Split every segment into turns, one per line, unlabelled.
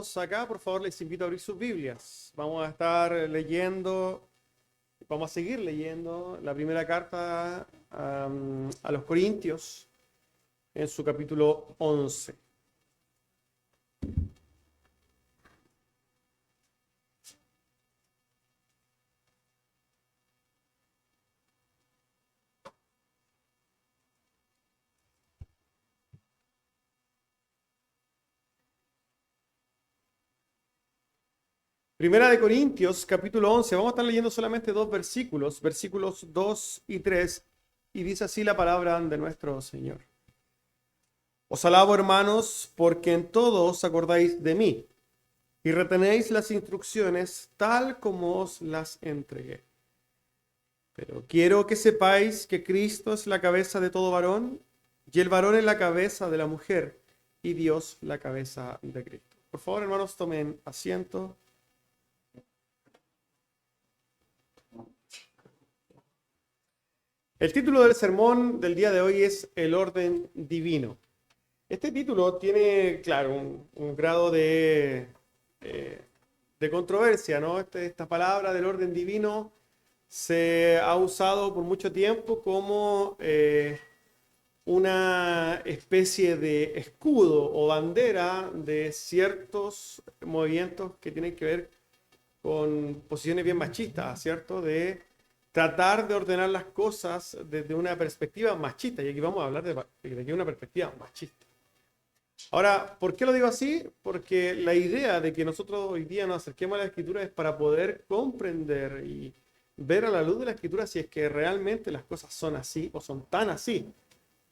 estamos acá, por favor les invito a abrir sus Biblias. Vamos a estar leyendo, vamos a seguir leyendo la primera carta a los Corintios en su capítulo 11. Primera de Corintios, capítulo 11. Vamos a estar leyendo solamente dos versículos, versículos 2 y 3, y dice así la palabra de nuestro Señor. Os alabo, hermanos, porque en todo os acordáis de mí, y retenéis las instrucciones tal como os las entregué. Pero quiero que sepáis que Cristo es la cabeza de todo varón, y el varón es la cabeza de la mujer, y Dios la cabeza de Cristo. Por favor, hermanos, tomen asiento. El título del sermón del día de hoy es El orden divino. Este título tiene, claro, un grado de controversia, ¿no? Esta palabra del orden divino se ha usado por mucho tiempo como una especie de escudo o bandera de ciertos movimientos que tienen que ver con posiciones bien machistas, ¿cierto? De tratar de ordenar las cosas desde una perspectiva machista. Y aquí vamos a hablar de una perspectiva machista. Ahora, ¿por qué lo digo así? Porque la idea de que nosotros hoy día nos acerquemos a la Escritura es para poder comprender y ver a la luz de la Escritura si es que realmente las cosas son así o son tan así,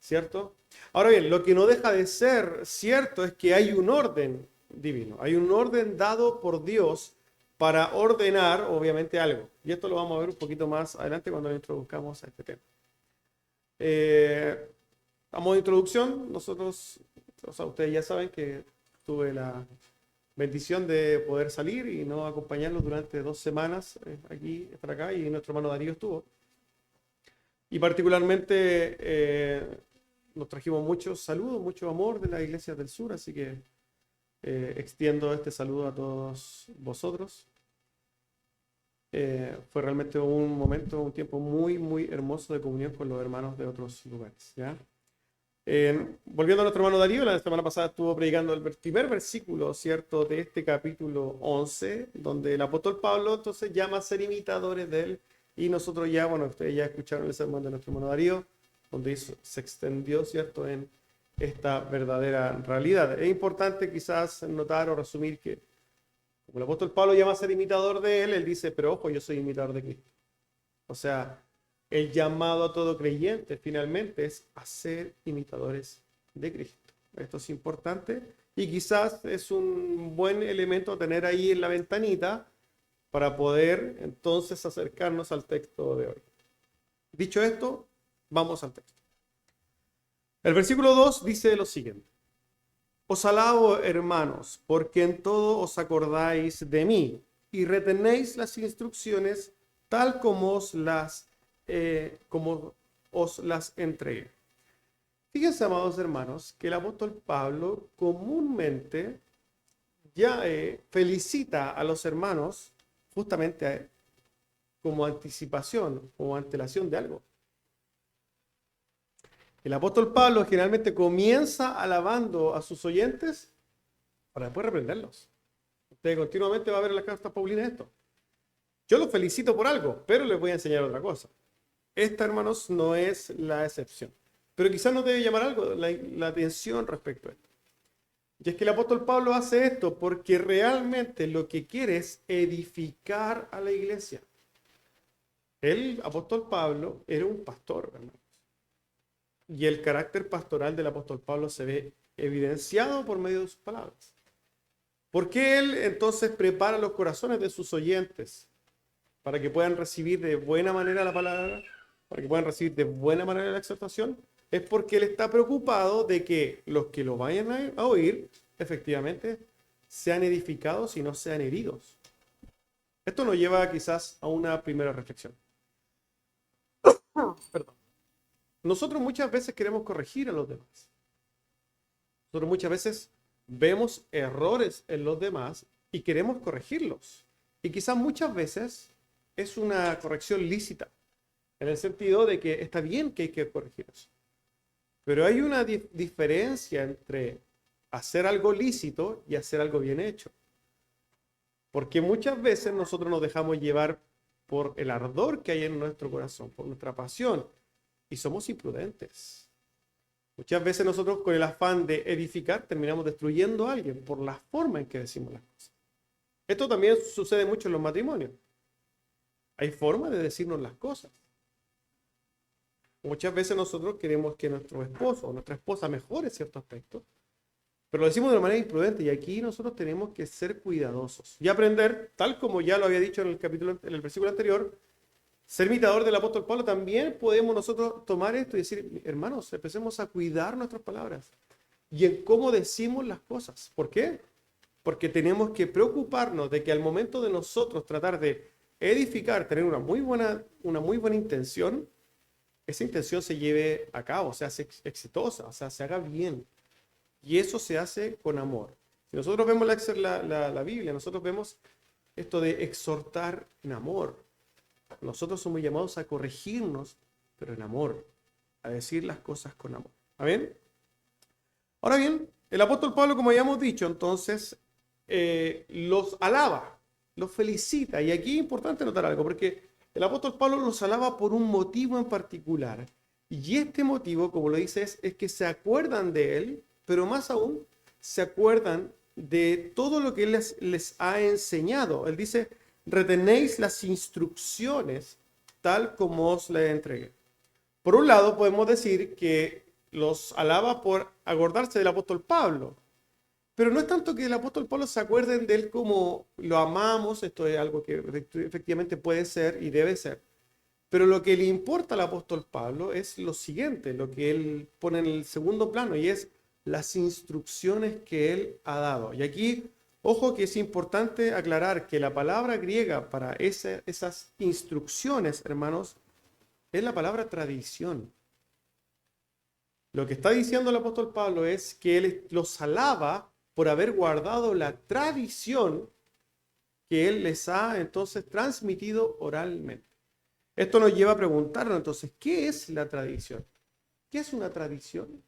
¿cierto? Ahora bien, lo que no deja de ser cierto es que hay un orden divino, hay un orden dado por Dios para ordenar, obviamente, algo. Y esto lo vamos a ver un poquito más adelante cuando nos introduzcamos a este tema. A modo de introducción, ustedes ya saben que tuve la bendición de poder salir y no acompañarlos durante 2 semanas aquí, estar acá, y nuestro hermano Darío estuvo. Y particularmente nos trajimos muchos saludos, mucho amor de las iglesias del sur, así que extiendo este saludo a todos vosotros. Fue realmente un momento, un tiempo muy, muy hermoso de comunión con los hermanos de otros lugares, ¿ya? Volviendo a nuestro hermano Darío, la semana pasada estuvo predicando el primer versículo, ¿cierto?, de este capítulo 11, donde el apóstol Pablo entonces llama a ser imitadores de él, y nosotros ya, bueno, ustedes ya escucharon el sermón de nuestro hermano Darío, donde se extendió, ¿cierto?, en esta verdadera realidad. Es importante quizás notar o resumir que, como el apóstol Pablo llama a ser imitador de él, él dice, pero ojo, yo soy imitador de Cristo. O sea, el llamado a todo creyente finalmente es a ser imitadores de Cristo. Esto es importante y quizás es un buen elemento a tener ahí en la ventanita para poder entonces acercarnos al texto de hoy. Dicho esto, vamos al texto. El versículo 2 dice lo siguiente. Os alabo, hermanos, porque en todo os acordáis de mí y retenéis las instrucciones tal como os las entregué. Fíjense, amados hermanos, que el apóstol Pablo comúnmente ya felicita a los hermanos justamente como anticipación, como antelación de algo. El apóstol Pablo generalmente comienza alabando a sus oyentes para después reprenderlos. Usted continuamente va a ver en las cartas paulinas esto. Yo los felicito por algo, pero les voy a enseñar otra cosa. Esta, hermanos, no es la excepción. Pero quizás nos debe llamar algo la atención respecto a esto. Y es que el apóstol Pablo hace esto porque realmente lo que quiere es edificar a la iglesia. El apóstol Pablo era un pastor, hermanos. Y el carácter pastoral del apóstol Pablo se ve evidenciado por medio de sus palabras. ¿Por qué él entonces prepara los corazones de sus oyentes para que puedan recibir de buena manera la palabra, para que puedan recibir de buena manera la exhortación? Es porque él está preocupado de que los que lo vayan a oír, efectivamente, sean edificados y no sean heridos. Esto nos lleva quizás a una primera reflexión. Perdón. Nosotros muchas veces queremos corregir a los demás. Nosotros muchas veces vemos errores en los demás y queremos corregirlos. Y quizás muchas veces es una corrección lícita, en el sentido de que está bien que hay que corregirlos. Pero hay una diferencia entre hacer algo lícito y hacer algo bien hecho. Porque muchas veces nosotros nos dejamos llevar por el ardor que hay en nuestro corazón, por nuestra pasión, y somos imprudentes. Muchas veces nosotros con el afán de edificar terminamos destruyendo a alguien por la forma en que decimos las cosas. Esto también sucede mucho en los matrimonios. Hay formas de decirnos las cosas. Muchas veces nosotros queremos que nuestro esposo o nuestra esposa mejore ciertos aspectos, pero lo decimos de una manera imprudente y aquí nosotros tenemos que ser cuidadosos y aprender, tal como ya lo había dicho en el versículo anterior, ser imitador del apóstol Pablo. También podemos nosotros tomar esto y decir, hermanos, empecemos a cuidar nuestras palabras y en cómo decimos las cosas. ¿Por qué? Porque tenemos que preocuparnos de que al momento de nosotros tratar de edificar, tener una muy buena intención, esa intención se lleve a cabo, se hace exitosa, o sea, se haga bien. Y eso se hace con amor. Si nosotros vemos la Biblia, nosotros vemos esto de exhortar en amor. Nosotros somos llamados a corregirnos, pero en amor, a decir las cosas con amor. ¿Amén? Ahora bien, el apóstol Pablo, como ya hemos dicho, entonces, los alaba, los felicita. Y aquí es importante notar algo, porque el apóstol Pablo los alaba por un motivo en particular. Y este motivo, como lo dice, es que se acuerdan de él, pero más aún, se acuerdan de todo lo que él les ha enseñado. Él dice, retenéis las instrucciones tal como os las entregué. Por un lado, podemos decir que los alaba por acordarse del apóstol Pablo. Pero no es tanto que el apóstol Pablo se acuerden de él como lo amamos, esto es algo que efectivamente puede ser y debe ser. Pero lo que le importa al apóstol Pablo es lo siguiente, lo que él pone en el segundo plano, y es las instrucciones que él ha dado. Y aquí, ojo que es importante aclarar que la palabra griega para esas instrucciones, hermanos, es la palabra tradición. Lo que está diciendo el apóstol Pablo es que él los alaba por haber guardado la tradición que él les ha entonces transmitido oralmente. Esto nos lleva a preguntarnos entonces, ¿qué es la tradición? ¿Qué es una tradición?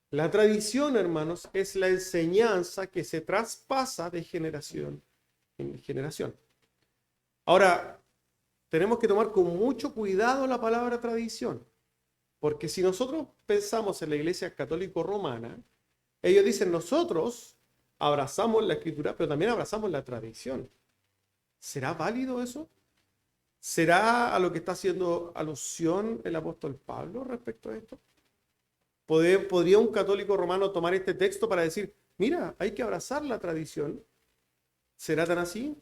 La tradición, hermanos, es la enseñanza que se traspasa de generación en generación. Ahora, tenemos que tomar con mucho cuidado la palabra tradición, porque si nosotros pensamos en la Iglesia Católica Romana, ellos dicen, nosotros abrazamos la Escritura, pero también abrazamos la tradición. ¿Será válido eso? ¿Será a lo que está haciendo alusión el apóstol Pablo respecto a esto? ¿Podría un católico romano tomar este texto para decir, mira, hay que abrazar la tradición? ¿Será tan así?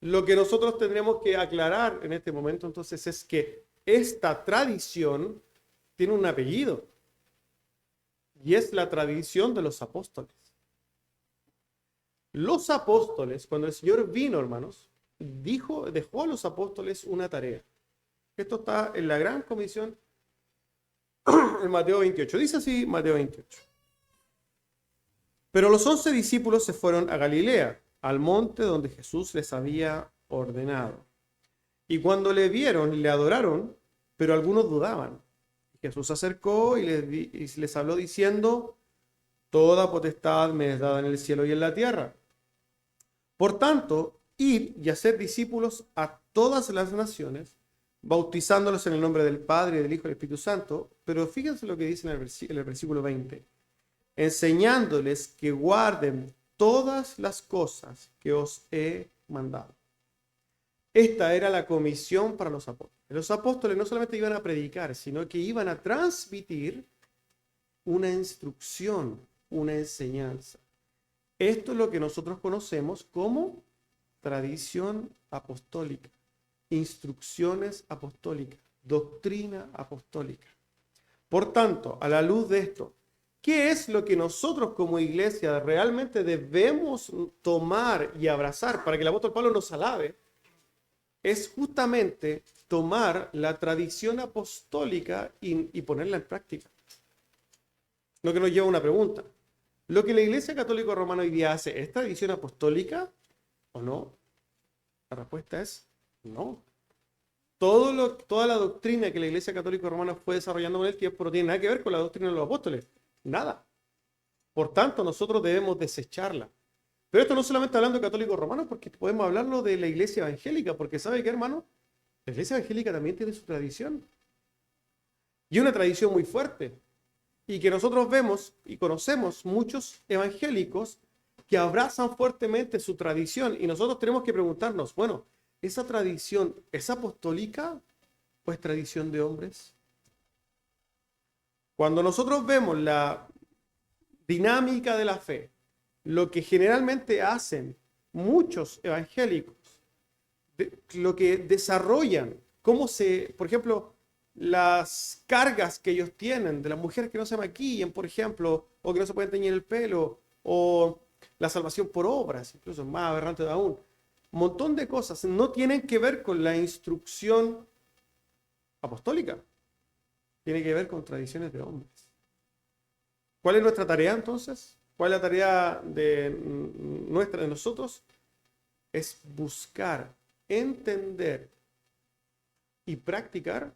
Lo que nosotros tendremos que aclarar en este momento entonces es que esta tradición tiene un apellido y es la tradición de los apóstoles. Los apóstoles, cuando el Señor vino, hermanos, dejó a los apóstoles una tarea. Esto está en la gran comisión en Mateo 28. Dice así Mateo 28. Pero los 11 discípulos se fueron a Galilea, al monte donde Jesús les había ordenado. Y cuando le vieron, le adoraron, pero algunos dudaban. Jesús se acercó y les habló diciendo, toda potestad me es dada en el cielo y en la tierra. Por tanto, id y haced discípulos a todas las naciones, bautizándolos en el nombre del Padre, del Hijo y del Espíritu Santo. Pero fíjense lo que dice en el versículo 20. Enseñándoles que guarden todas las cosas que os he mandado. Esta era la comisión para los apóstoles. Los apóstoles no solamente iban a predicar, sino que iban a transmitir una instrucción, una enseñanza. Esto es lo que nosotros conocemos como tradición apostólica, instrucciones apostólicas, doctrina apostólica. Por tanto, a la luz de esto, ¿qué es lo que nosotros como iglesia realmente debemos tomar y abrazar para que el apóstol Pablo nos alabe? Es justamente tomar la tradición apostólica y ponerla en práctica. Lo que nos lleva a una pregunta. ¿Lo que la Iglesia Católica Romana hoy día hace es tradición apostólica o no? La respuesta es no. Toda la doctrina que la Iglesia Católica Romana fue desarrollando con el tiempo no tiene nada que ver con la doctrina de los apóstoles. Nada. Por tanto, nosotros debemos desecharla. Pero esto no solamente hablando de católicos romanos, porque podemos hablarlo de la Iglesia Evangélica, porque ¿sabe qué, hermano? La Iglesia Evangélica también tiene su tradición. Y una tradición muy fuerte. Y que nosotros vemos y conocemos muchos evangélicos que abrazan fuertemente su tradición. Y nosotros tenemos que preguntarnos, bueno, ¿esa tradición es apostólica o es tradición de hombres? Cuando nosotros vemos la dinámica de la fe, lo que generalmente hacen muchos evangélicos, lo que desarrollan, por ejemplo, las cargas que ellos tienen de las mujeres que no se maquillan, por ejemplo, o que no se pueden teñir el pelo, o la salvación por obras, incluso más aberrante aún. Un montón de cosas no tienen que ver con la instrucción apostólica, tiene que ver con tradiciones de hombres. ¿Cuál es nuestra tarea entonces? ¿Cuál es la tarea de nosotros? Es buscar, entender y practicar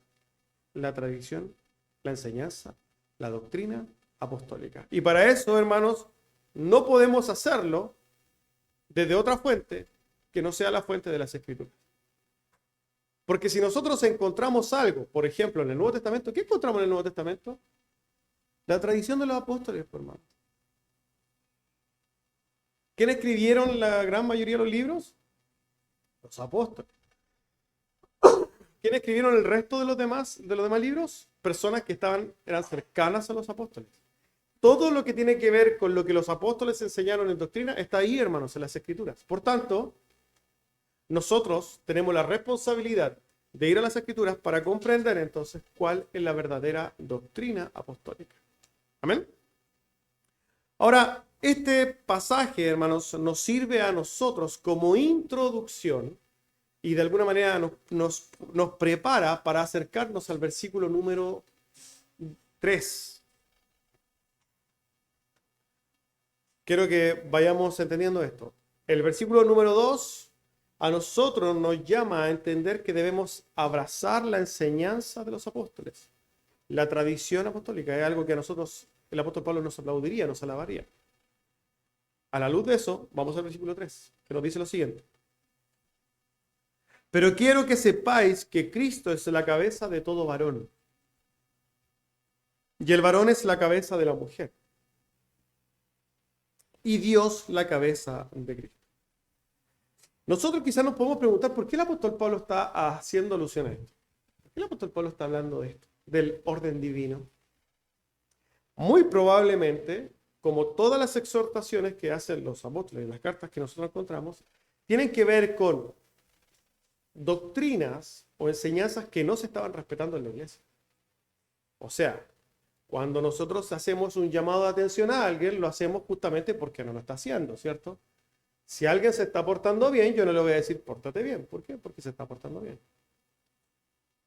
la tradición, la enseñanza, la doctrina apostólica. Y para eso, hermanos, no podemos hacerlo desde otra fuente que no sea la fuente de las Escrituras. Porque si nosotros encontramos algo, por ejemplo, en el Nuevo Testamento, ¿qué encontramos en el Nuevo Testamento? La tradición de los apóstoles, por hermano. ¿Quién escribieron la gran mayoría de los libros? Los apóstoles. ¿Quién escribieron el resto de los demás libros? Personas que eran cercanas a los apóstoles. Todo lo que tiene que ver con lo que los apóstoles enseñaron en doctrina está ahí, hermanos, en las Escrituras. Por tanto, nosotros tenemos la responsabilidad de ir a las Escrituras para comprender entonces cuál es la verdadera doctrina apostólica. Amén. Ahora, este pasaje, hermanos, nos sirve a nosotros como introducción y de alguna manera nos prepara para acercarnos al versículo número 3. Quiero que vayamos entendiendo esto. El versículo número 2 a nosotros nos llama a entender que debemos abrazar la enseñanza de los apóstoles. La tradición apostólica es algo que a nosotros el apóstol Pablo nos aplaudiría, nos alabaría. A la luz de eso, vamos al versículo 3, que nos dice lo siguiente. Pero quiero que sepáis que Cristo es la cabeza de todo varón, y el varón es la cabeza de la mujer, y Dios la cabeza de Cristo. Nosotros quizás nos podemos preguntar por qué el apóstol Pablo está haciendo alusión a esto. ¿Por qué el apóstol Pablo está hablando de esto, del orden divino? Muy probablemente, como todas las exhortaciones que hacen los apóstoles en las cartas que nosotros encontramos, tienen que ver con doctrinas o enseñanzas que no se estaban respetando en la iglesia. O sea, cuando nosotros hacemos un llamado de atención a alguien, lo hacemos justamente porque no lo está haciendo, ¿cierto? Si alguien se está portando bien, yo no le voy a decir, pórtate bien. ¿Por qué? Porque se está portando bien.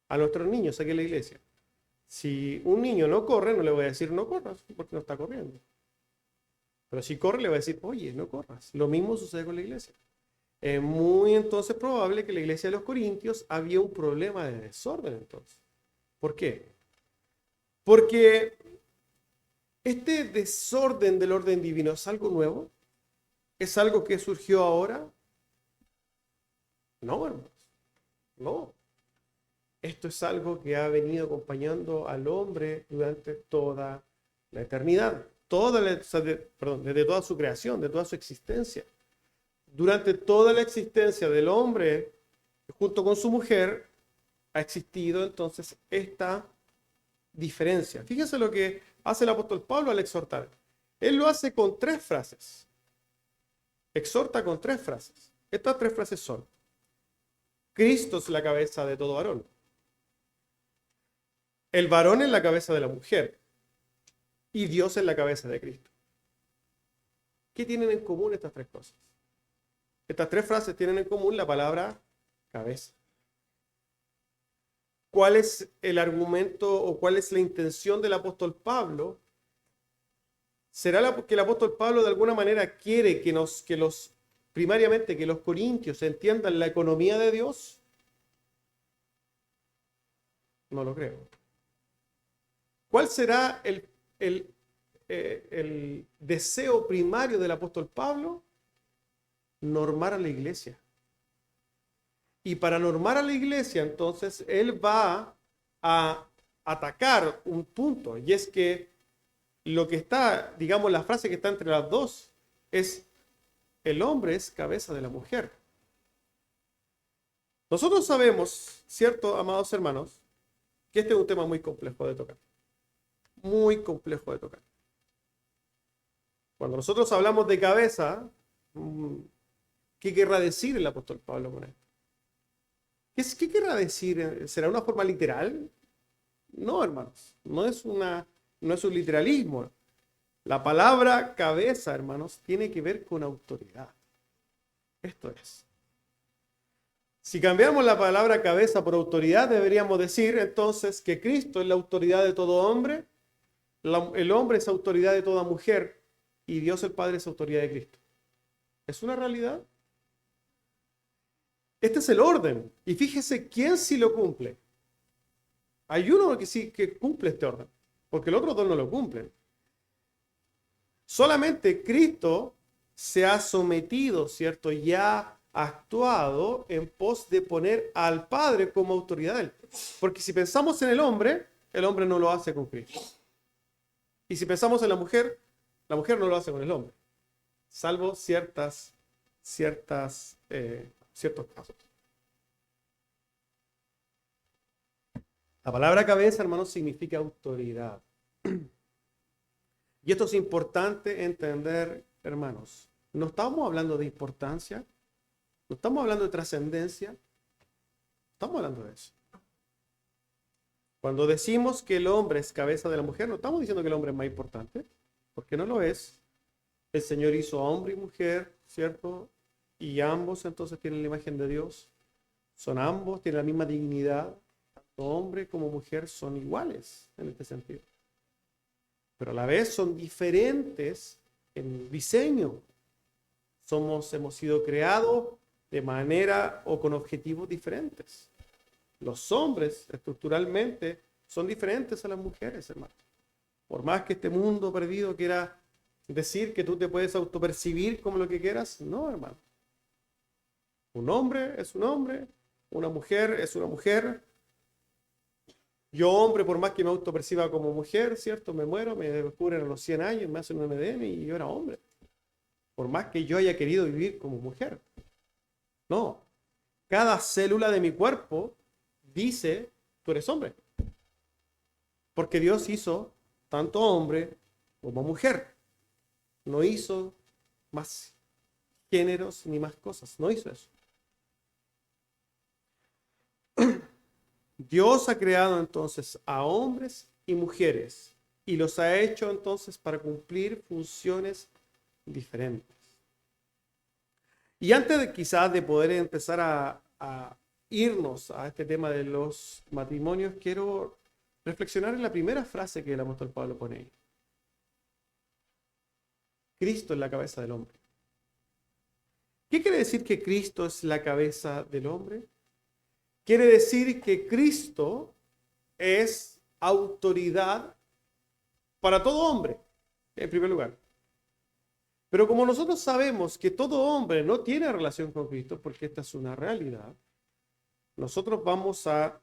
A nuestros niños aquí en la iglesia. Si un niño no corre, no le voy a decir no corras, porque no está corriendo. Pero si corre, le voy a decir, oye, no corras. Lo mismo sucede con la iglesia. Es muy entonces probable que en la iglesia de los Corintios había un problema de desorden entonces. ¿Por qué? Porque este desorden del orden divino es algo nuevo. ¿Es algo que surgió ahora? No, hermanos. No. Esto es algo que ha venido acompañando al hombre durante toda la eternidad. Desde toda su creación, de toda su existencia. Durante toda la existencia del hombre, junto con su mujer, ha existido entonces esta diferencia. Fíjense lo que hace el apóstol Pablo al exhortar. Él lo hace con 3 frases. Exhorta con 3 frases. Estas 3 frases son: Cristo es la cabeza de todo varón. El varón es la cabeza de la mujer. Y Dios es la cabeza de Cristo. ¿Qué tienen en común estas 3 cosas? Estas 3 frases tienen en común la palabra cabeza. ¿Cuál es el argumento o cuál es la intención del apóstol Pablo ¿Será que el apóstol Pablo de alguna manera quiere primariamente que los corintios entiendan la economía de Dios? No lo creo. ¿Cuál será el deseo primario del apóstol Pablo? Normar a la iglesia. Y para normar a la iglesia, entonces, él va a atacar un punto, y es que lo que está, digamos, la frase que está entre las dos es: el hombre es cabeza de la mujer. Nosotros sabemos, ¿cierto, amados hermanos?, que este es un tema muy complejo de tocar. Muy complejo de tocar. Cuando nosotros hablamos de cabeza, ¿qué querrá decir el apóstol Pablo con esto? ¿Qué querrá decir? ¿Será una forma literal? No, hermanos, no es un literalismo. La palabra cabeza, hermanos, tiene que ver con autoridad. Esto es. Si cambiamos la palabra cabeza por autoridad, deberíamos decir entonces que Cristo es la autoridad de todo hombre, el hombre es autoridad de toda mujer y Dios el Padre es autoridad de Cristo. ¿Es una realidad? Este es el orden. Y fíjese quién sí lo cumple. Hay uno que sí que cumple este orden, porque los otros dos no lo cumplen. Solamente Cristo se ha sometido, ¿cierto? Y ha actuado en pos de poner al Padre como autoridad. Porque si pensamos en el hombre no lo hace con Cristo. Y si pensamos en la mujer no lo hace con el hombre. Salvo ciertos casos. La palabra cabeza, hermanos, significa autoridad. Y esto es importante entender, hermanos. No estamos hablando de importancia, no estamos hablando de trascendencia, estamos hablando de eso. Cuando decimos que el hombre es cabeza de la mujer, no estamos diciendo que el hombre es más importante, porque no lo es. El Señor hizo a hombre y mujer, ¿cierto? Y ambos entonces tienen la imagen de Dios. Ambos tienen la misma dignidad. Tanto hombre como mujer son iguales en este sentido. Pero a la vez son diferentes en diseño. Hemos sido creados de manera o con objetivos diferentes. Los hombres estructuralmente son diferentes a las mujeres, hermano. Por más que este mundo perdido quiera decir que tú te puedes autopercibir como lo que quieras, no, hermano. Un hombre es un hombre, una mujer es una mujer. Yo, hombre, por más que me autoperciba como mujer, ¿cierto? Me muero, me descubren a los 100 años, me hacen un ADN y yo era hombre. Por más que yo haya querido vivir como mujer. No. Cada célula de mi cuerpo dice: tú eres hombre. Porque Dios hizo tanto hombre como mujer. No hizo más géneros ni más cosas. No hizo eso. Dios ha creado entonces a hombres y mujeres y los ha hecho entonces para cumplir funciones diferentes. Y antes de quizás de poder empezar a irnos a este tema de los matrimonios, quiero reflexionar en la primera frase que el apóstol Pablo pone ahí. Cristo es la cabeza del hombre. ¿Qué quiere decir que Cristo es la cabeza del hombre? Quiere decir que Cristo es autoridad para todo hombre, en primer lugar. Pero como nosotros sabemos que todo hombre no tiene relación con Cristo, porque esta es una realidad, nosotros vamos a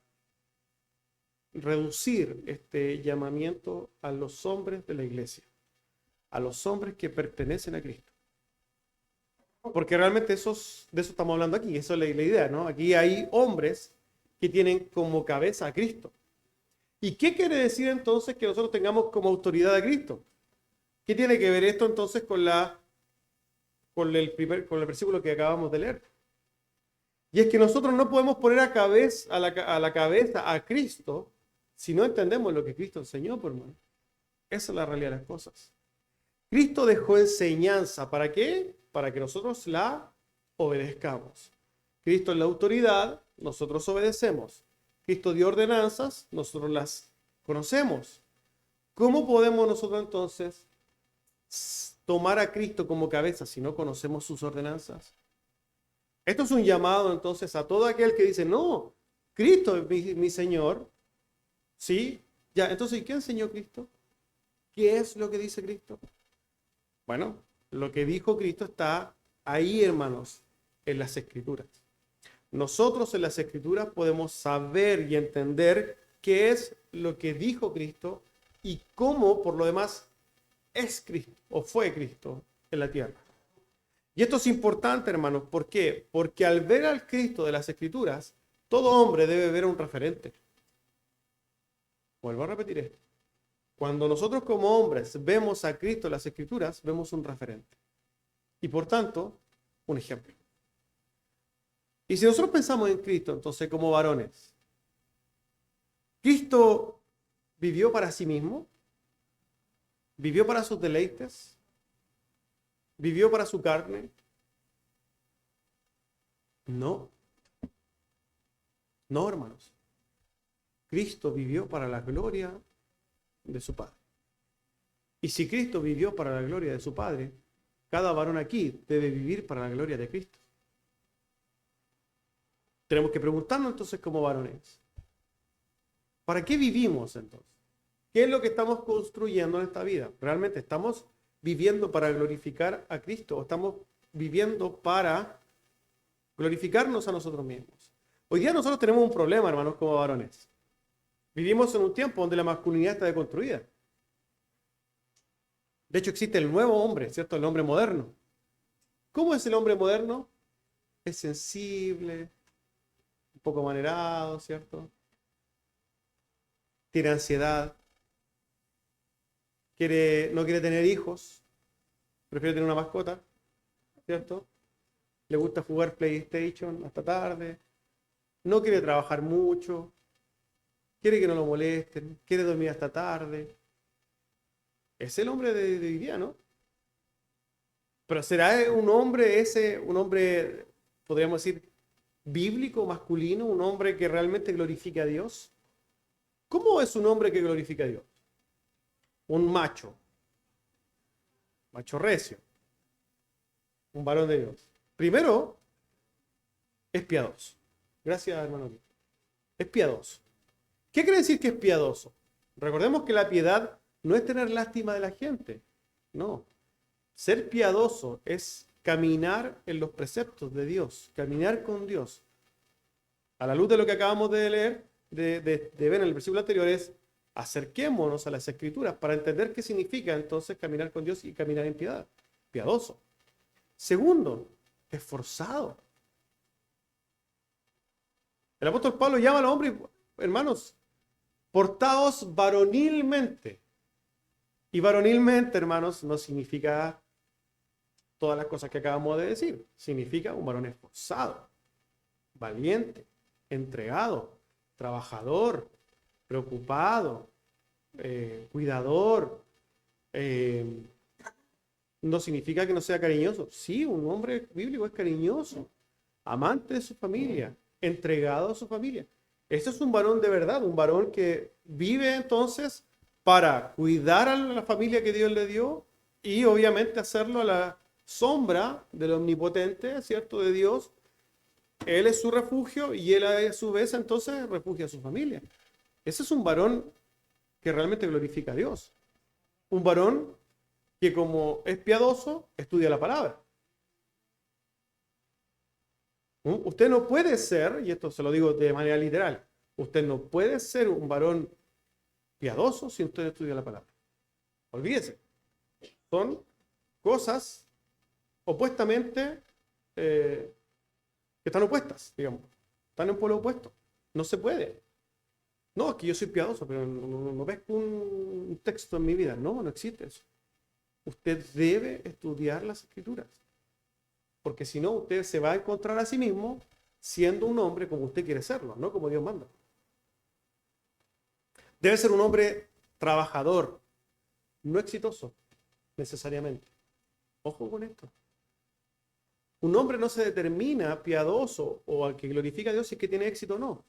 reducir este llamamiento a los hombres de la iglesia, a los hombres que pertenecen a Cristo. Porque realmente de eso estamos hablando aquí, eso es la idea, ¿no? Aquí hay hombres que tienen como cabeza a Cristo. ¿Y qué quiere decir entonces que nosotros tengamos como autoridad a Cristo? ¿Qué tiene que ver esto entonces con el versículo que acabamos de leer? Y es que nosotros no podemos poner a la cabeza a Cristo si no entendemos lo que Cristo enseñó, por hermano. Esa es la realidad de las cosas. Cristo dejó enseñanza. ¿Para qué? Para que nosotros la obedezcamos. Cristo es la autoridad, nosotros obedecemos. Cristo dio ordenanzas, nosotros las conocemos. ¿Cómo podemos nosotros entonces tomar a Cristo como cabeza si no conocemos sus ordenanzas? Esto es un llamado entonces a todo aquel que dice, no, Cristo es mi Señor. ¿Sí? Ya, entonces, ¿qué enseñó Cristo? ¿Qué es lo que dice Cristo? Bueno, lo que dijo Cristo está ahí, hermanos, en las Escrituras. Nosotros en las Escrituras podemos saber y entender qué es lo que dijo Cristo y cómo, por lo demás, es Cristo o fue Cristo en la tierra. Y esto es importante, hermanos. ¿Por qué? Porque al ver al Cristo de las Escrituras, todo hombre debe ver un referente. Vuelvo a repetir esto. Cuando nosotros como hombres vemos a Cristo en las Escrituras, vemos un referente. Y por tanto, un ejemplo. Y si nosotros pensamos en Cristo, entonces como varones, ¿Cristo vivió para sí mismo? ¿Vivió para sus deleites? ¿Vivió para su carne? No. No, hermanos. Cristo vivió para la gloria de su Padre. Y si Cristo vivió para la gloria de su Padre, cada varón aquí debe vivir para la gloria de Cristo. Tenemos que preguntarnos entonces como varones, ¿para qué vivimos entonces? ¿Qué es lo que estamos construyendo en esta vida? ¿Realmente estamos viviendo para glorificar a Cristo o estamos viviendo para glorificarnos a nosotros mismos? Hoy día nosotros tenemos un problema, hermanos, como varones. Vivimos en un tiempo donde la masculinidad está deconstruida. De hecho, existe el nuevo hombre, ¿cierto? El hombre moderno. ¿Cómo es el hombre moderno? Es sensible, un poco manerado, ¿cierto? Tiene ansiedad, no quiere tener hijos, prefiere tener una mascota, ¿cierto? Le gusta jugar PlayStation hasta tarde, no quiere trabajar mucho, quiere que no lo molesten, quiere dormir hasta tarde. Es el hombre de hoy día, ¿no? Pero ¿será un hombre un hombre, podríamos decir, bíblico, masculino, un hombre que realmente glorifica a Dios? ¿Cómo es un hombre que glorifica a Dios? Un macho recio, un varón de Dios. Primero, es piadoso. Gracias, hermano. Es piadoso. ¿Qué quiere decir que es piadoso? Recordemos que la piedad no es tener lástima de la gente. No. Ser piadoso es caminar en los preceptos de Dios, caminar con Dios. A la luz de lo que acabamos de leer, de ver en el versículo anterior, es acerquémonos a las Escrituras para entender qué significa entonces caminar con Dios y caminar en piedad. Piadoso. Segundo, esforzado. El apóstol Pablo llama al hombre, hermanos, portaos varonilmente. Y varonilmente, hermanos, no significa todas las cosas que acabamos de decir. Significa un varón esforzado, valiente, entregado, trabajador, preocupado, cuidador. No significa que no sea cariñoso. Sí, un hombre bíblico es cariñoso, amante de su familia, entregado a su familia. Ese es un varón de verdad, un varón que vive entonces para cuidar a la familia que Dios le dio y obviamente hacerlo a la sombra del omnipotente, ¿cierto? De Dios. Él es su refugio y él a su vez entonces refugia a su familia. Ese es un varón que realmente glorifica a Dios. Un varón que como es piadoso, estudia la palabra. Usted no puede ser, y esto se lo digo de manera literal, usted no puede ser un varón piadoso si usted estudia la palabra. Olvídese. Son cosas opuestamente que están opuestas, digamos. Están en polo opuesto. No se puede. No, es que yo soy piadoso, pero no pesco un texto en mi vida. No, no existe eso. Usted debe estudiar las Escrituras. Porque si no, usted se va a encontrar a sí mismo siendo un hombre como usted quiere serlo, no como Dios manda. Debe ser un hombre trabajador, no exitoso, necesariamente. Ojo con esto. Un hombre no se determina piadoso o al que glorifica a Dios si es que tiene éxito o no.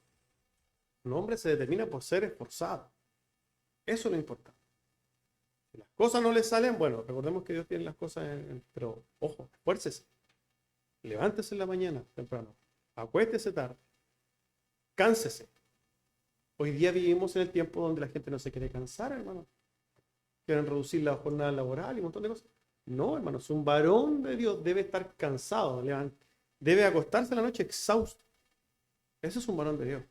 Un hombre se determina por ser esforzado. Eso es lo importante. cosas no le salen, bueno, recordemos que Dios tiene las cosas, pero ojo, esfuércese. Levántese en la mañana temprano, acuéstese tarde, cánsese. Hoy día vivimos en el tiempo donde la gente no se quiere cansar, hermano. Quieren reducir la jornada laboral y un montón de cosas. No, hermanos, un varón de Dios debe estar cansado, debe acostarse en la noche exhausto. Ese es un varón de Dios.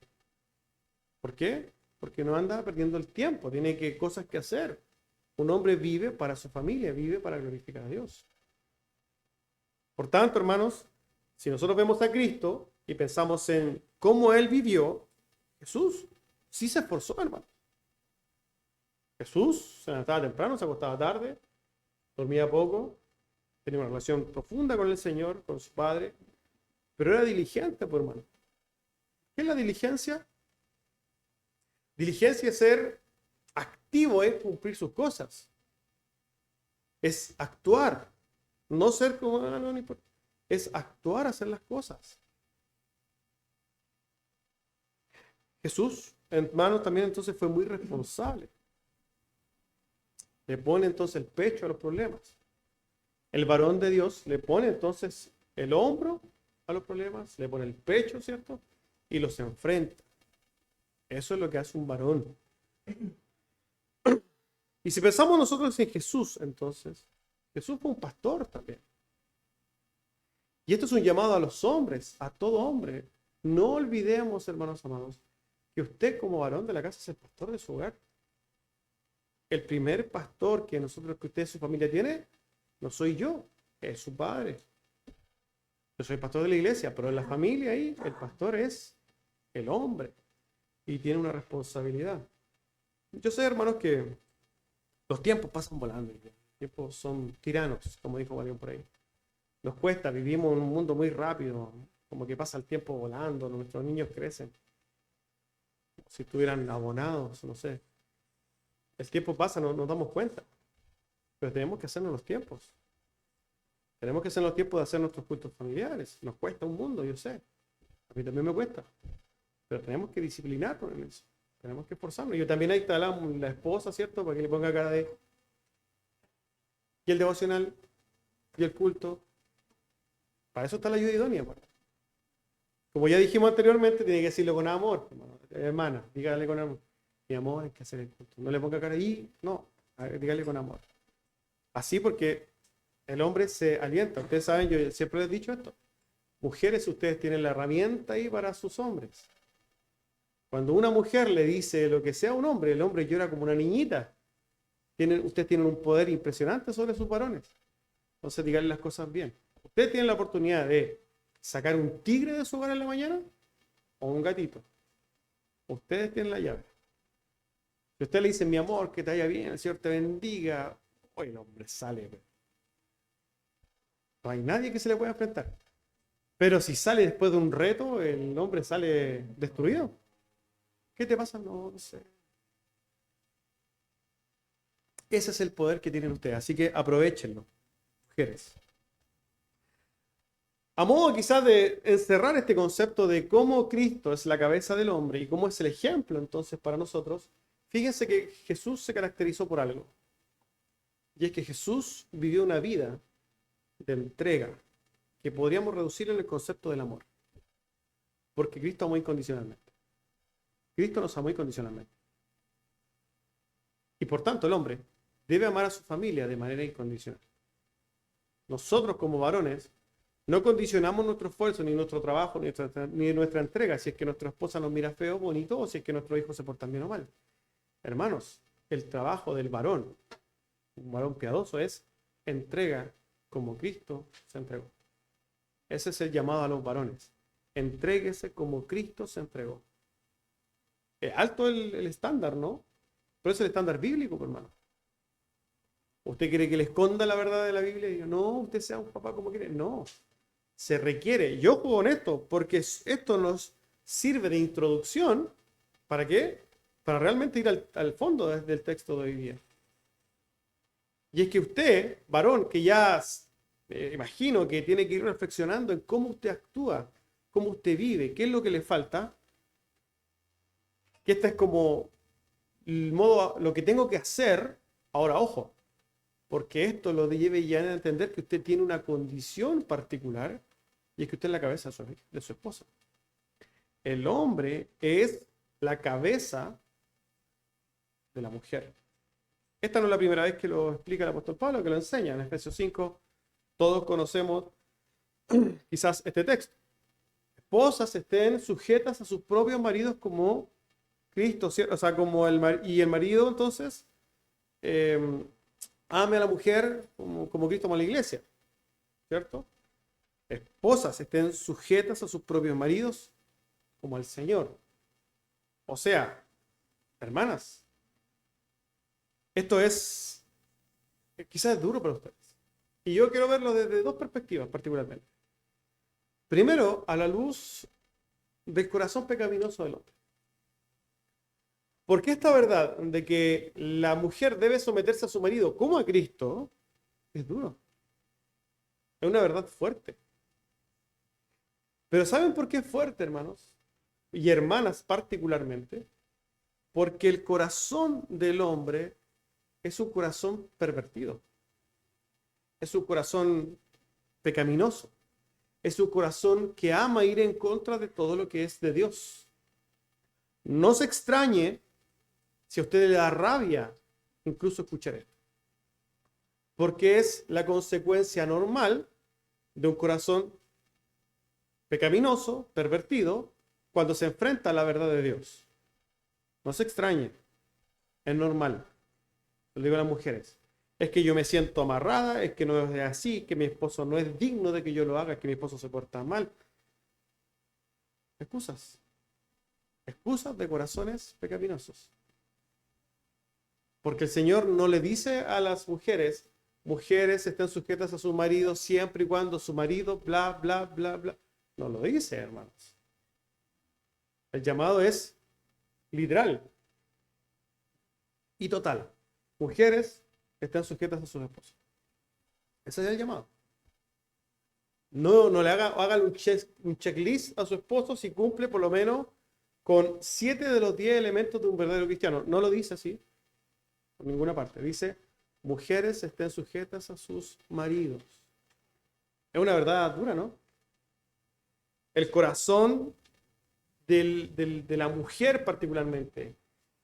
¿Por qué? Porque no anda perdiendo el tiempo, tiene cosas que hacer. Un hombre vive para su familia, vive para glorificar a Dios. Por tanto, hermanos, si nosotros vemos a Cristo y pensamos en cómo Él vivió, Jesús sí se esforzó, hermano. Jesús se levantaba temprano, se acostaba tarde, dormía poco, tenía una relación profunda con el Señor, con su Padre, pero era diligente, pues, hermano. ¿Qué es la diligencia? Diligencia es ser activo, es cumplir sus cosas. Es actuar, no ser como, no importa. Es actuar, hacer las cosas. Jesús, hermano, también entonces fue muy responsable. Le pone entonces el pecho a los problemas. El varón de Dios le pone entonces el hombro a los problemas, le pone el pecho, ¿cierto? Y los enfrenta. Eso es lo que hace un varón. Y si pensamos nosotros en Jesús, entonces, Jesús fue un pastor también. Y esto es un llamado a los hombres, a todo hombre. No olvidemos, hermanos amados, que usted como varón de la casa es el pastor de su hogar. El primer pastor que usted y su familia tiene, no soy yo, es su padre. Yo soy pastor de la iglesia, pero en la familia ahí, el pastor es el hombre y tiene una responsabilidad. Yo sé, hermanos, que los tiempos pasan volando. Los tiempos son tiranos, como dijo alguien por ahí. Nos cuesta, vivimos en un mundo muy rápido, como que pasa el tiempo volando, nuestros niños crecen. Como si estuvieran abonados, no sé. El tiempo pasa, no nos damos cuenta. Pero tenemos que hacernos los tiempos. Tenemos que hacer los tiempos de hacer nuestros cultos familiares. Nos cuesta un mundo, yo sé. A mí también me cuesta. Pero tenemos que disciplinarnos en eso. Tenemos que esforzarnos. Yo también ahí está la esposa, ¿cierto? Para que le ponga cara de... Y el devocional, y el culto. Para eso está la ayuda idónea. Pues. Como ya dijimos anteriormente, tiene que decirlo con amor. Hermana, dígale con amor. Mi amor, hay que hacer el culto. No le ponga cara ahí, no. Dígale con amor. Así porque el hombre se alienta. Ustedes saben, yo siempre les he dicho esto. Mujeres, ustedes tienen la herramienta ahí para sus hombres. Cuando una mujer le dice lo que sea a un hombre, el hombre llora como una niñita. Ustedes tienen un poder impresionante sobre sus varones. Entonces, díganle las cosas bien. Ustedes tienen la oportunidad de sacar un tigre de su hogar en la mañana o un gatito. Ustedes tienen la llave. Si usted le dice, mi amor, que te vaya bien, el Señor te bendiga, hoy el hombre sale. No hay nadie que se le pueda enfrentar. Pero si sale después de un reto, el hombre sale destruido. ¿Qué te pasa? No, no sé. Ese es el poder que tienen ustedes, así que aprovechenlo, mujeres. A modo quizás de encerrar este concepto de cómo Cristo es la cabeza del hombre y cómo es el ejemplo entonces para nosotros, fíjense que Jesús se caracterizó por algo. Y es que Jesús vivió una vida de entrega que podríamos reducir en el concepto del amor. Porque Cristo amó incondicionalmente. Cristo nos amó incondicionalmente. Y por tanto el hombre debe amar a su familia de manera incondicional. Nosotros como varones no condicionamos nuestro esfuerzo, ni nuestro trabajo, ni nuestra entrega, si es que nuestra esposa nos mira feo o bonito, o si es que nuestros hijos se portan bien o mal. Hermanos, el trabajo del varón, un varón piadoso, es entrega como Cristo se entregó. Ese es el llamado a los varones. Entréguese como Cristo se entregó. Es alto el estándar, ¿no? Pero es el estándar bíblico, hermano. ¿Usted quiere que le esconda la verdad de la Biblia? Y diga, no, usted sea un papá como quiere. No, se requiere. Yo juego en esto porque esto nos sirve de introducción. ¿Para qué? Para realmente ir al fondo del texto de hoy día. Y es que usted, varón, que ya imagino que tiene que ir reflexionando en cómo usted actúa, cómo usted vive, qué es lo que le falta, que esta es como el modo, lo que tengo que hacer. Ahora, ojo, porque esto lo lleve ya a entender que usted tiene una condición particular y es que usted es la cabeza de su esposa. El hombre es la cabeza de la mujer. Esta no es la primera vez que lo explica el apóstol Pablo, que lo enseña. En Efesios 5 todos conocemos quizás este texto. Esposas estén sujetas a sus propios maridos como Cristo, ¿cierto? O sea, como el marido entonces ame a la mujer como Cristo ama a la iglesia, ¿cierto? Esposas estén sujetas a sus propios maridos como al Señor. O sea, hermanas, esto es quizás es duro para ustedes. Y yo quiero verlo desde dos perspectivas particularmente. Primero, a la luz del corazón pecaminoso del hombre. Porque esta verdad de que la mujer debe someterse a su marido como a Cristo es duro. Es una verdad fuerte. Pero ¿saben por qué es fuerte, hermanos? Y hermanas particularmente. Porque el corazón del hombre es un corazón pervertido. Es un corazón pecaminoso. Es un corazón que ama ir en contra de todo lo que es de Dios. No se extrañe si a usted le da rabia incluso escuchar esto. Porque es la consecuencia normal de un corazón pecaminoso, pervertido, cuando se enfrenta a la verdad de Dios. No se extrañe, es normal. Lo digo a las mujeres. Es que yo me siento amarrada, es que no es así, que mi esposo no es digno de que yo lo haga, es que mi esposo se porta mal. Excusas. Excusas de corazones pecaminosos. Porque el Señor no le dice a las mujeres, mujeres estén sujetas a su marido siempre y cuando su marido, bla, bla, bla, bla. No lo dice, hermanos. El llamado es literal y total. Mujeres están sujetas a sus esposos. Ese es el llamado. No le haga un checklist a su esposo si cumple por lo menos con 7 de los 10 elementos de un verdadero cristiano. No lo dice así, por ninguna parte. Dice, mujeres estén sujetas a sus maridos. Es una verdad dura, ¿no? El corazón de la mujer particularmente,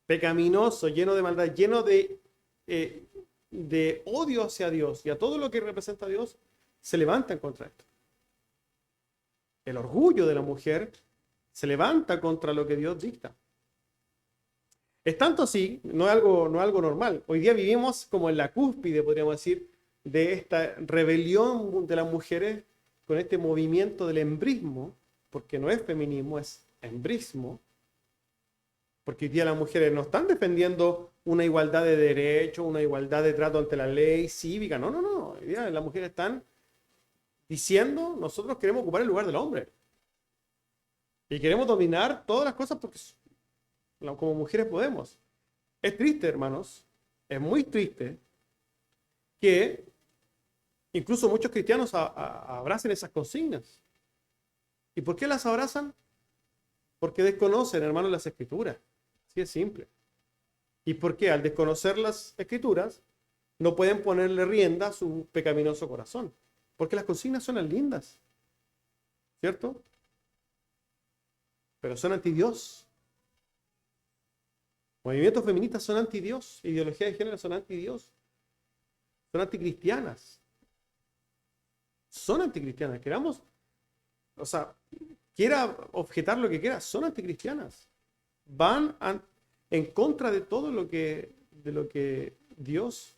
pecaminoso, lleno de maldad, lleno de odio hacia Dios y a todo lo que representa a Dios, se levanta en contra de esto. El orgullo de la mujer se levanta contra lo que Dios dicta. Es tanto así, no es algo normal. Hoy día vivimos como en la cúspide, podríamos decir, de esta rebelión de las mujeres con este movimiento del embrismo, porque no es feminismo, es embrismo, porque hoy día las mujeres no están defendiendo una igualdad de derechos, una igualdad de trato ante la ley cívica, no. Hoy día las mujeres están diciendo, nosotros queremos ocupar el lugar del hombre. Y queremos dominar todas las cosas porque como mujeres podemos. Es triste, hermanos, es muy triste que incluso muchos cristianos abracen esas consignas. ¿Y por qué las abrazan? Porque desconocen, hermanos, las escrituras. Así es simple. ¿Y por qué? Al desconocer las escrituras, no pueden ponerle rienda a su pecaminoso corazón. Porque las consignas suenan lindas, ¿cierto? Pero son anti Dios. Movimientos feministas son anti Dios. Ideologías de género son anti Dios. Son anticristianas. Son anticristianas. Queramos, o sea, quiera objetar lo que quiera, son anticristianas. Van en contra de todo lo que Dios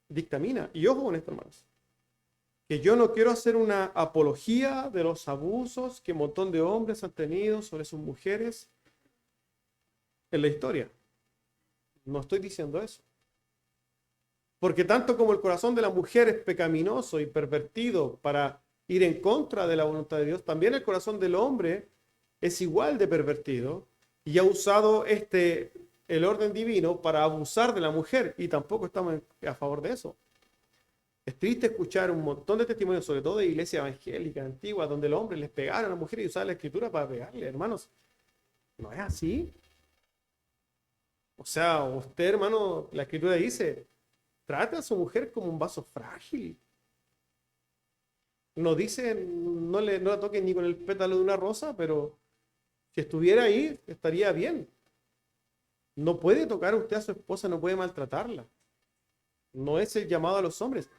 dictamina. Y ojo con esto, hermanos. Que yo no quiero hacer una apología de los abusos que un montón de hombres han tenido sobre sus mujeres en la historia. No estoy diciendo eso. Porque tanto como el corazón de la mujer es pecaminoso y pervertido para ir en contra de la voluntad de Dios, también el corazón del hombre es igual de pervertido y ha usado el orden divino para abusar de la mujer, y tampoco estamos a favor de eso. Es triste escuchar un montón de testimonios, sobre todo de iglesias evangélicas antiguas, donde los hombres les pegaron a las mujeres y usaban la escritura para pegarle. Hermanos, no es así. O sea, usted, hermano, la escritura dice, trata a su mujer como un vaso frágil. No dice, no la toque ni con el pétalo de una rosa, pero si estuviera ahí, estaría bien. No puede tocar usted a su esposa, no puede maltratarla. No es el llamado a los hombres.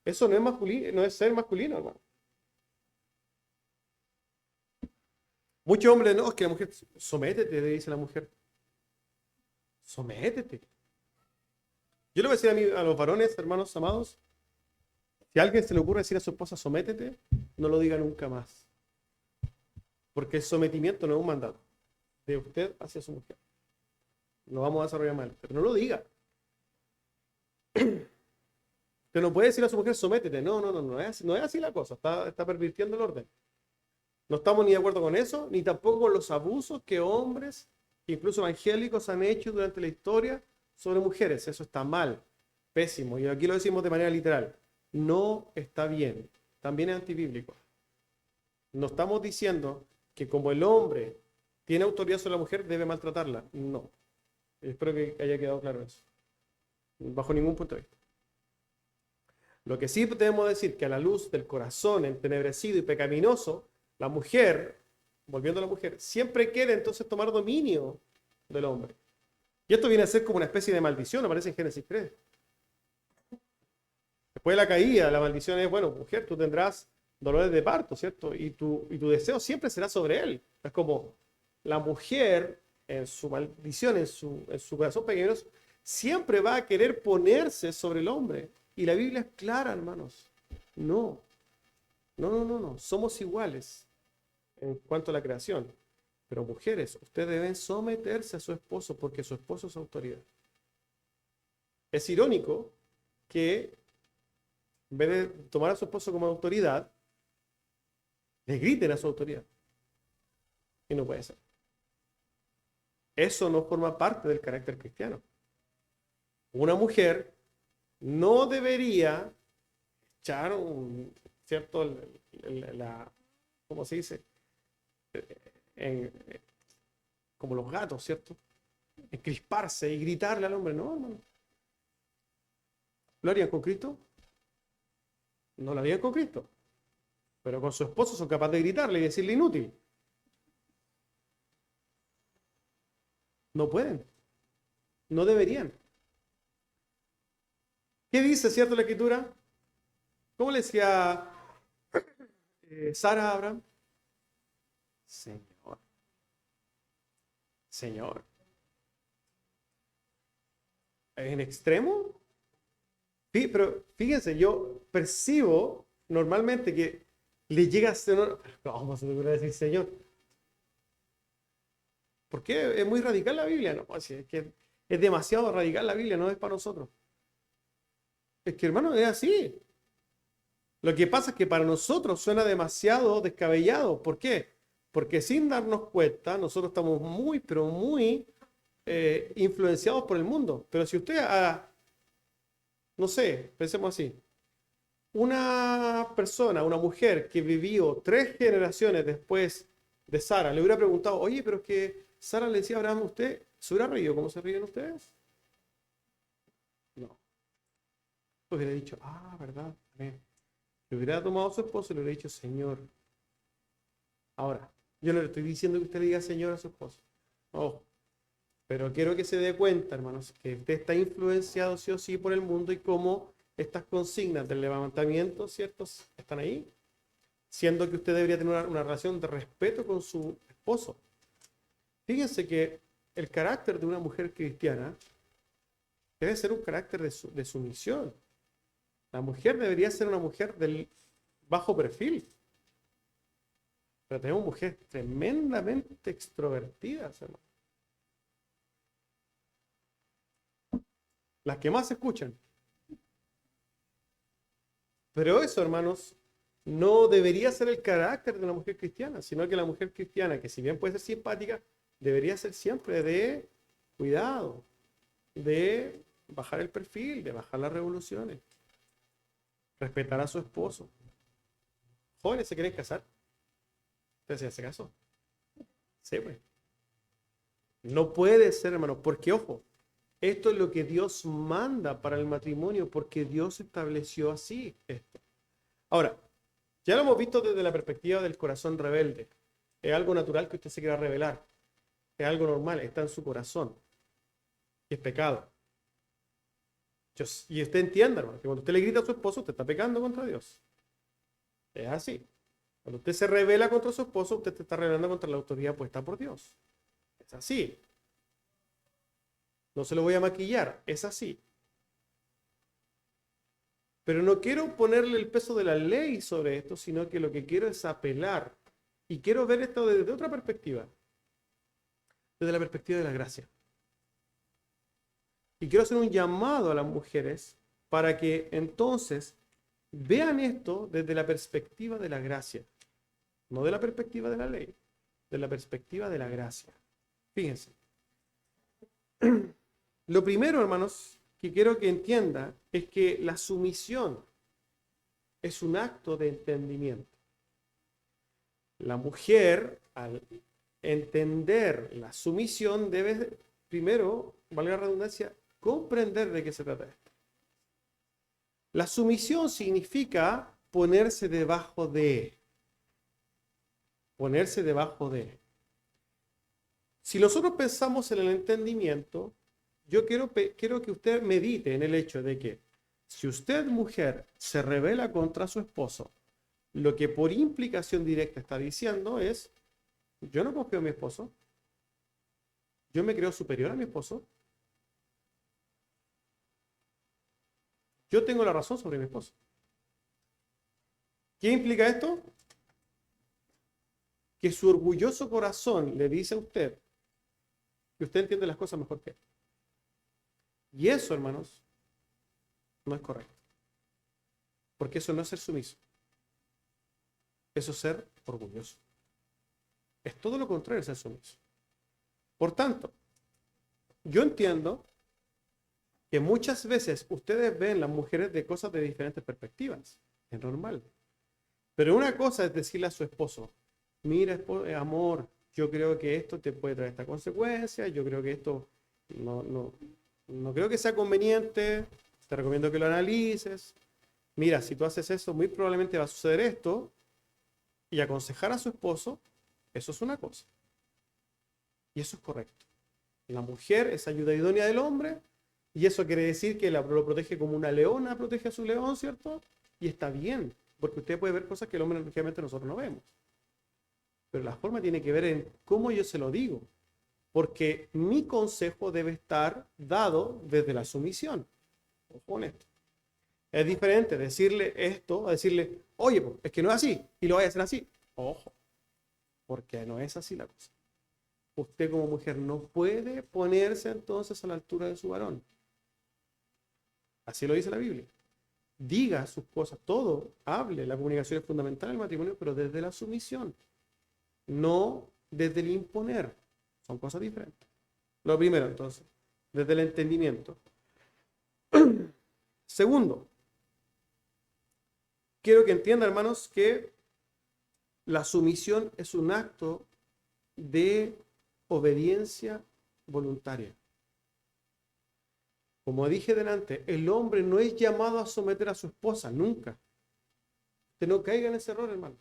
Eso no es masculino, no es ser masculino, hermano. Muchos hombres, no, es que la mujer, sométete, le dice la mujer. Sométete. Yo le voy a decir a los varones, hermanos amados, si a alguien se le ocurre decir a su esposa, sométete, no lo diga nunca más. Porque el sometimiento no es un mandato de usted hacia su mujer. Lo vamos a desarrollar mal, pero no lo diga. Usted no puede decir a su mujer, sométete. No es así la cosa. Está pervirtiendo el orden. No estamos ni de acuerdo con eso, ni tampoco con los abusos que hombres, incluso evangélicos, han hecho durante la historia sobre mujeres. Eso está mal, pésimo. Y aquí lo decimos de manera literal. No está bien. También es antibíblico. No estamos diciendo que como el hombre tiene autoridad sobre la mujer, debe maltratarla. No. Espero que haya quedado claro eso. Bajo ningún punto de vista. Lo que sí debemos decir que a la luz del corazón entenebrecido y pecaminoso, la mujer, volviendo a la mujer, siempre quiere entonces tomar dominio del hombre. Y esto viene a ser como una especie de maldición, aparece en Génesis 3. Después de la caída, la maldición es, bueno, mujer, tú tendrás dolores de parto, ¿cierto? Y tu deseo siempre será sobre él. Es como la mujer, en su maldición, en su corazón pecaminoso, siempre va a querer ponerse sobre el hombre. Y la Biblia es clara, hermanos. No. Somos iguales en cuanto a la creación. Pero mujeres, ustedes deben someterse a su esposo porque su esposo es autoridad. Es irónico que en vez de tomar a su esposo como autoridad, le griten a su autoridad. Y no puede ser. Eso no forma parte del carácter cristiano. Una mujer no debería echar ¿cierto? ¿Cómo se dice? Como los gatos, ¿cierto? Encrisparse y gritarle al hombre. No, hermano. ¿Lo harían con Cristo? No lo harían con Cristo. Pero con su esposo son capaces de gritarle y decirle inútil. No pueden. No deberían. ¿Qué dice, cierto, la Escritura? ¿Cómo le decía Sara a Abraham? Señor. Señor. ¿En extremo? Sí, pero fíjense, yo percibo normalmente que le llega a ser... ¿Cómo se me ocurre decir Señor? ¿Por qué? Es muy radical la Biblia, ¿no? Es que es demasiado radical la Biblia, no es para nosotros. Es que, hermano, es así. Lo que pasa es que para nosotros suena demasiado descabellado. ¿Por qué? Porque sin darnos cuenta, nosotros estamos muy, pero muy influenciados por el mundo. Pero si usted, no sé, pensemos así, una persona, una mujer que vivió 3 generaciones después de Sara, le hubiera preguntado, oye, pero es que Sara le decía a Abraham, ¿usted se hubiera reído como se ríen ustedes? No. Hubiera dicho, ¿verdad? Amén. Le hubiera tomado a su esposo y le hubiera dicho, Señor. Ahora, yo no le estoy diciendo que usted le diga Señor a su esposo. Oh, pero quiero que se dé cuenta, hermanos, que usted está influenciado sí o sí por el mundo y cómo estas consignas del levantamiento, ¿ciertos? Están ahí. Siendo que usted debería tener una relación de respeto con su esposo. Fíjense que el carácter de una mujer cristiana debe ser un carácter de sumisión. La mujer debería ser una mujer del bajo perfil. Pero tenemos mujeres tremendamente extrovertidas, hermano. Las que más se escuchan. Pero eso, hermanos, no debería ser el carácter de una mujer cristiana, sino que la mujer cristiana, que si bien puede ser simpática, debería ser siempre de cuidado, de bajar el perfil, de bajar las revoluciones, respetar a su esposo. Jóvenes se quieren casar. ¿Ustedes se hace caso? Sí, pues. No puede ser, hermano, porque ojo, Esto es lo que Dios manda para el matrimonio porque Dios estableció así esto. Ahora, ya lo hemos visto desde la perspectiva del corazón rebelde. Es algo natural que usted se quiera rebelar. Es algo normal, está en su corazón. Y es pecado. Y usted entienda, hermano, que cuando usted le grita a su esposo, usted está pecando contra Dios. Es así. Cuando usted se rebela contra su esposo, usted se está rebelando contra la autoridad puesta por Dios. Es así. No se lo voy a maquillar, es así. Pero no quiero ponerle el peso de la ley sobre esto, sino que lo que quiero es apelar. Y quiero ver esto desde otra perspectiva. Desde la perspectiva de la gracia. Y quiero hacer un llamado a las mujeres para que entonces vean esto desde la perspectiva de la gracia. No de la perspectiva de la ley, de la perspectiva de la gracia. Fíjense. Lo primero, hermanos, que quiero que entienda es que la sumisión es un acto de entendimiento. La mujer, al entender la sumisión, debe primero, valga la redundancia, comprender de qué se trata esto. La sumisión significa ponerse debajo de. Ponerse debajo de. Si nosotros pensamos en el entendimiento, yo quiero que usted medite en el hecho de que si usted, mujer, se rebela contra su esposo, lo que por implicación directa está diciendo es, yo no confío en mi esposo, yo me creo superior a mi esposo, yo tengo la razón sobre mi esposo. ¿Qué implica esto? Que su orgulloso corazón le dice a usted que usted entiende las cosas mejor que él. Y eso, hermanos, no es correcto. Porque eso no es ser sumiso. Eso es ser orgulloso. Es todo lo contrario de ser sumiso. Por tanto, yo entiendo que muchas veces ustedes ven las mujeres de cosas de diferentes perspectivas. Es normal. Pero una cosa es decirle a su esposo, mira, amor, yo creo que esto te puede traer esta consecuencia, yo creo que esto no creo que sea conveniente, te recomiendo que lo analices. Mira, si tú haces eso, muy probablemente va a suceder esto. Y aconsejar a su esposo, eso es una cosa. Y eso es correcto. La mujer es ayuda idónea del hombre, y eso quiere decir que lo protege como una leona protege a su león, ¿cierto? Y está bien, porque usted puede ver cosas que el hombre, lógicamente, nosotros no vemos. Pero la forma tiene que ver en cómo yo se lo digo. Porque mi consejo debe estar dado desde la sumisión. Ojo con esto. Es diferente decirle esto a decirle, oye, pues, es que no es así y lo voy a hacer así. Ojo, porque no es así la cosa. Usted como mujer no puede ponerse entonces a la altura de su varón. Así lo dice la Biblia. Diga sus cosas, todo, hable. La comunicación es fundamental en el matrimonio, pero desde la sumisión, no desde el imponer. Son cosas diferentes. Lo primero, entonces, desde el entendimiento. Segundo, quiero que entiendan, hermanos, que la sumisión es un acto de obediencia voluntaria. Como dije delante, el hombre no es llamado a someter a su esposa, nunca. Usted no caiga en ese error, hermanos.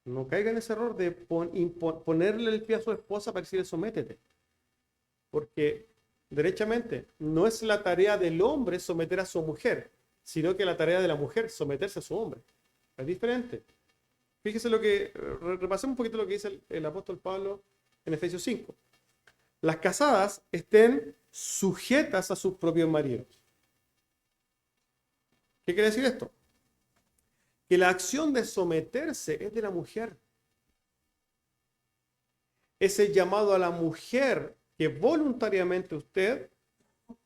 No caiga en ese error de ponerle el pie a su esposa para decirle sométete. Porque, derechamente, no es la tarea del hombre someter a su mujer, sino que la tarea de la mujer someterse a su hombre. Es diferente. Fíjese repasemos un poquito lo que dice el apóstol Pablo en Efesios 5. Las casadas estén sujetas a sus propios maridos. ¿Qué quiere decir esto? Que la acción de someterse es de la mujer. Es el llamado a la mujer que voluntariamente usted,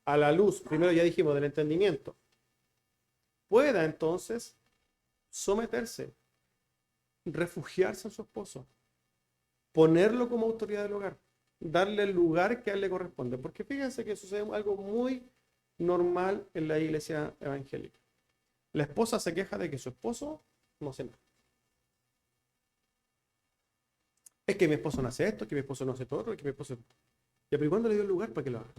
a la luz, primero ya dijimos, del entendimiento, pueda entonces someterse, refugiarse en su esposo, ponerlo como autoridad del hogar, darle el lugar que a él le corresponde. Porque fíjense que sucede algo muy normal en la iglesia evangélica. La esposa se queja de que su esposo no hace nada. Es que mi esposo no hace esto, que mi esposo no hace todo, que mi esposo... Ya, pero ¿y cuándo le dio el lugar para que lo haga?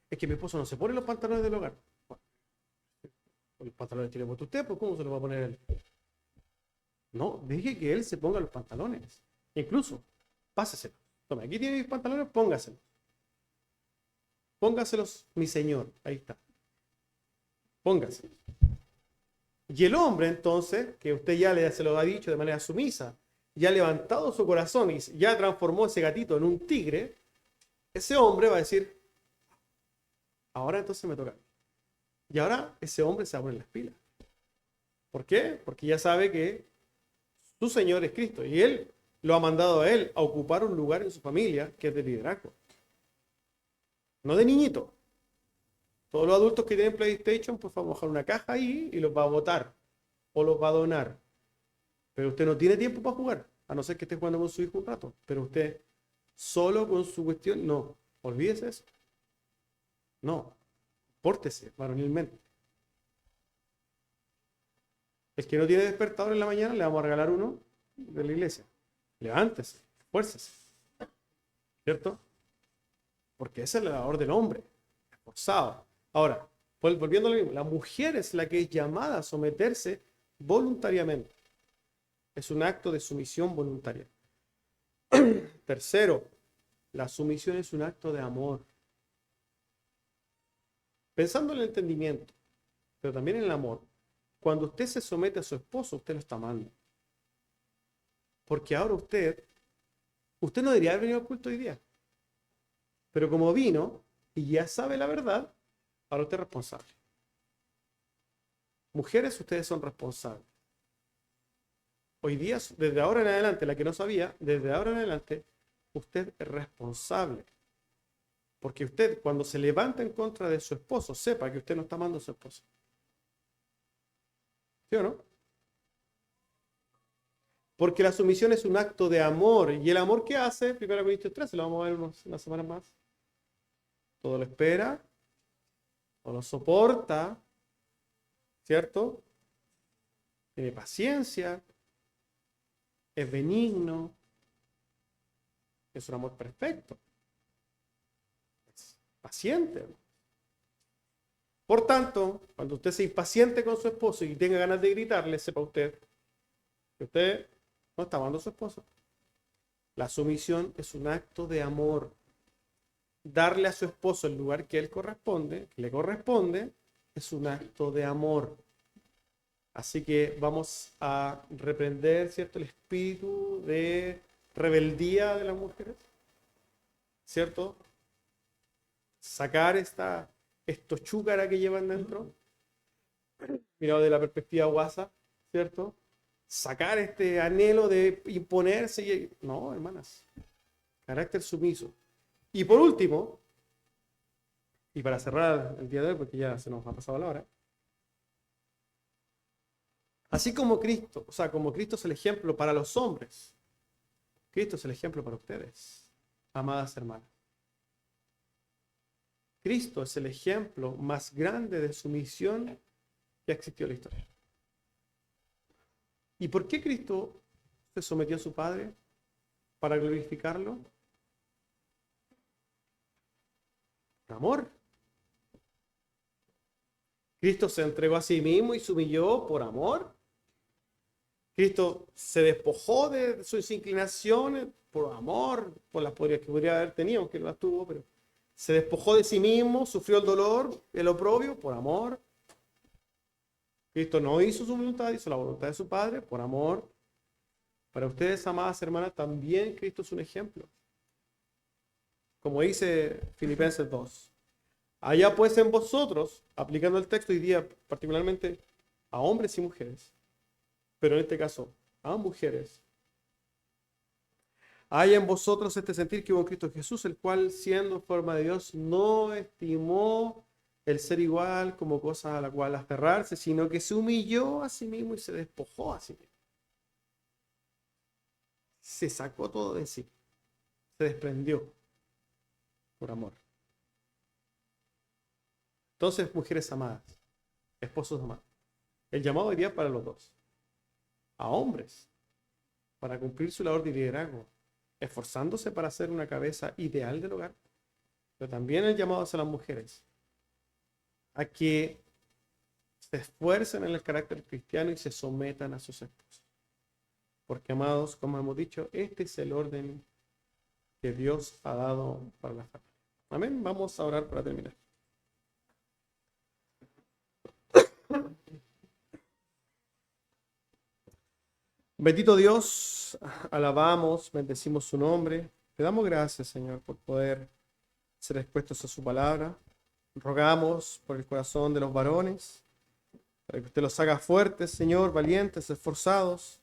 Es que mi esposo no se pone los pantalones del hogar. Bueno, los pantalones tiene puesto usted, pues ¿cómo se los va a poner él? No, deje que él se ponga los pantalones. Incluso, páseselos. Tome, aquí tiene mis pantalones, póngaselos. Póngaselos, mi señor. Ahí está. Póngaselos. Y el hombre, entonces, que usted ya se lo ha dicho de manera sumisa, ya ha levantado su corazón y ya transformó ese gatito en un tigre, ese hombre va a decir, ahora entonces me toca. Y ahora ese hombre se va a poner las pilas. ¿Por qué? Porque ya sabe que su Señor es Cristo y Él lo ha mandado a Él a ocupar un lugar en su familia que es de liderazgo. No de niñito. Todos los adultos que tienen PlayStation, pues vamos a bajar una caja ahí y los va a botar o los va a donar. Pero usted no tiene tiempo para jugar, a no ser que esté jugando con su hijo un rato. Pero usted solo con su cuestión, no. Olvídese eso. No. Pórtese varonilmente. El que no tiene despertador en la mañana, le vamos a regalar uno de la iglesia. Levántese, esfuércese. ¿Cierto? Porque esa es la labor del hombre, esforzado. Ahora, volviendo a lo mismo, la mujer es la que es llamada a someterse voluntariamente. Es un acto de sumisión voluntaria. Tercero, la sumisión es un acto de amor. Pensando en el entendimiento, pero también en el amor, cuando usted se somete a su esposo, usted lo está amando. Porque ahora usted no debería haber venido al culto hoy día. Pero como vino y ya sabe la verdad, ahora usted es responsable. Mujeres, ustedes son responsables. Hoy día, desde ahora en adelante, la que no sabía, desde ahora en adelante, usted es responsable. Porque usted, cuando se levanta en contra de su esposo, sepa que usted no está amando a su esposo. ¿Sí o no? Porque la sumisión es un acto de amor. Y el amor que hace, 1 Corintios 13, lo vamos a ver unas semanas más. Todo lo espera, todo lo soporta, ¿cierto? Tiene paciencia, es benigno, es un amor perfecto, es paciente. Por tanto, cuando usted se impaciente con su esposo y tenga ganas de gritarle, sepa usted que usted no está amando a su esposo. La sumisión es un acto de amor. Darle a su esposo el lugar que le corresponde, es un acto de amor. Así que vamos a reprender, ¿cierto?, el espíritu de rebeldía de las mujeres, ¿cierto? Sacar estos chúcaras que llevan dentro, mirado de la perspectiva guasa, ¿cierto? Sacar este anhelo de imponerse. No, hermanas. Carácter sumiso. Y por último, y para cerrar el día de hoy, porque ya se nos ha pasado la hora, así como Cristo, como Cristo es el ejemplo para los hombres, Cristo es el ejemplo para ustedes, amadas hermanas. Cristo es el ejemplo más grande de sumisión que ha existido en la historia. ¿Y por qué Cristo se sometió a su Padre? ¿Para glorificarlo? Por amor. Cristo se entregó a sí mismo y se humilló por amor. Cristo se despojó de sus inclinaciones por amor, por las que podría haber tenido, aunque no las tuvo, pero se despojó de sí mismo, sufrió el dolor, el oprobio, por amor. Cristo no hizo su voluntad, hizo la voluntad de su Padre, por amor. Para ustedes, amadas hermanas, también Cristo es un ejemplo. Como dice Filipenses 2. Allá pues en vosotros, aplicando el texto hoy día particularmente a hombres y mujeres, pero en este caso a mujeres, hay en vosotros este sentir que hubo en Cristo Jesús, el cual siendo en forma de Dios no estimó el ser igual como cosa a la cual aferrarse, sino que se humilló a sí mismo y se despojó a sí mismo. Se sacó todo de sí, se desprendió por amor. Entonces, mujeres amadas, esposos amados, el llamado hoy día para los dos, a hombres, para cumplir su labor de liderazgo, esforzándose para ser una cabeza ideal del hogar, pero también el llamado hacia las mujeres a que se esfuercen en el carácter cristiano y se sometan a sus esposos. Porque, amados, como hemos dicho, este es el orden que Dios ha dado para la familia. Amén. Vamos a orar para terminar. Bendito Dios, alabamos, bendecimos su nombre. Te damos gracias, Señor, por poder ser expuestos a su palabra. Rogamos por el corazón de los varones, para que usted los haga fuertes, Señor, valientes, esforzados,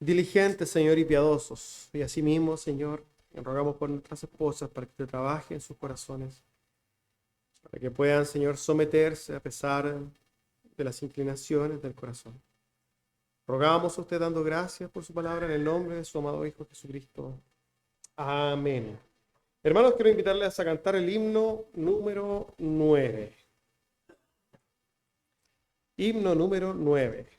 diligentes, Señor, y piadosos. Y asimismo, Señor, rogamos por nuestras esposas, para que usted trabaje en sus corazones, para que puedan, Señor, someterse a pesar de las inclinaciones del corazón. Rogamos a usted dando gracias por su palabra en el nombre de su amado Hijo Jesucristo. Amén. Hermanos, quiero invitarles a cantar el himno número 9. Himno número 9.